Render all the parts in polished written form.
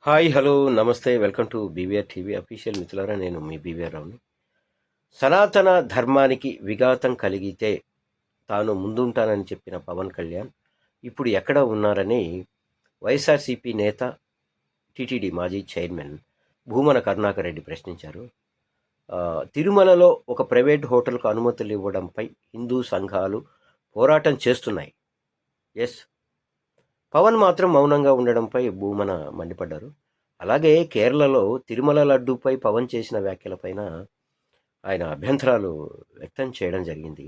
Hi hello నమస్తే welcome to BVR TV official మిత్రులారా, నేను మీ బీవీఆర్ రావుని. సనాతన ధర్మానికి విఘాతం కలిగితే తాను ముందుంటానని చెప్పిన పవన్ కళ్యాణ్ ఇప్పుడు ఎక్కడ ఉన్నారని వైఎస్ఆర్సీపీ నేత, టీటీడీ మాజీ చైర్మన్ భూమన కరుణాకర్ రెడ్డి ప్రశ్నించారు. తిరుమలలో ఒక ప్రైవేట్ హోటల్కు అనుమతులు ఇవ్వడంపై హిందూ సంఘాలు పోరాటం చేస్తున్నాయి. ఎస్, పవన్ మాత్రం మౌనంగా ఉండడంపై భూమన మండిపడ్డారు. అలాగే కేరళలో తిరుమల లడ్డూపై పవన్ చేసిన వ్యాఖ్యలపైన ఆయన అభ్యంతరాలు వ్యక్తం చేయడం జరిగింది.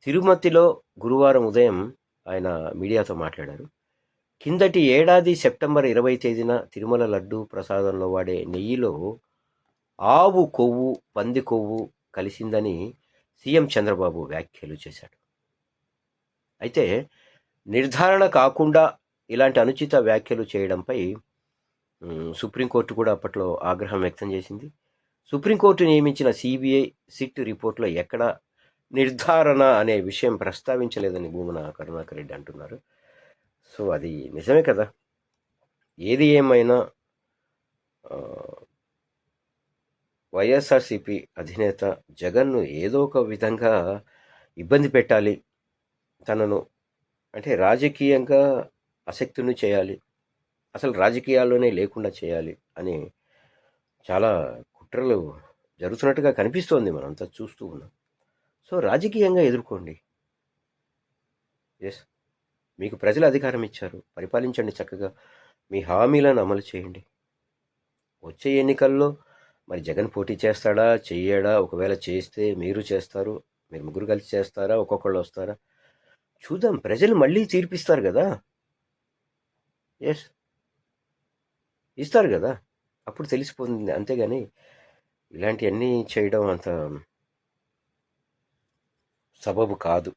తిరుమతిలో గురువారం ఉదయం ఆయన మీడియాతో మాట్లాడారు. కిందటి ఏడాది సెప్టెంబర్ 20 తేదీన తిరుమల లడ్డూ ప్రసాదంలో వాడే నెయ్యిలో ఆవు కొవ్వు, పంది కొవ్వు కలిసిందని సీఎం చంద్రబాబు వ్యాఖ్యలు చేశాడు. అయితే నిర్ధారణ కాకుండా ఇలాంటి అనుచిత వ్యాఖ్యలు చేయడంపై సుప్రీంకోర్టు కూడా అప్పట్లో ఆగ్రహం వ్యక్తం చేసింది. సుప్రీంకోర్టు నియమించిన సిబిఐ సిట్ రిపోర్ట్లో ఎక్కడ నిర్ధారణ అనే విషయం ప్రస్తావించలేదని భూమన కరుణాకర్ రెడ్డి అంటున్నారు. సో అది నిజమే కదా. ఏది ఏమైనా వైఎస్ఆర్సిపి అధినేత జగన్ను ఏదో ఒక విధంగా ఇబ్బంది పెట్టాలి, తనను అంటే రాజకీయంగా ఆసక్తిని చేయాలి, అసలు రాజకీయాల్లోనే లేకుండా చేయాలి అని చాలా కుట్రలు జరుగుతున్నట్టుగా కనిపిస్తోంది, మనంతా చూస్తూ ఉన్నాం. సో రాజకీయంగా ఎదుర్కోండి. ఎస్, మీకు ప్రజలు అధికారం ఇచ్చారు, పరిపాలించండి చక్కగా, మీ హామీలను అమలు చేయండి. వచ్చే ఎన్నికల్లో మరి జగన్ పోటీ చేస్తాడా చెయ్యడా? ఒకవేళ చేస్తే మీరు చేస్తారు, మీరు ముగ్గురు కలిసి చేస్తారా, ఒక్కొక్కళ్ళు వస్తారా చూద్దాం. ప్రజలు మళ్ళీ తీర్పిస్తారు కదా. ఎస్, ఇస్తారు కదా, అప్పుడు తెలిసిపోతుంది. అంతేగాని ఇలాంటివన్నీ చేయడం అంత సబబు కాదు.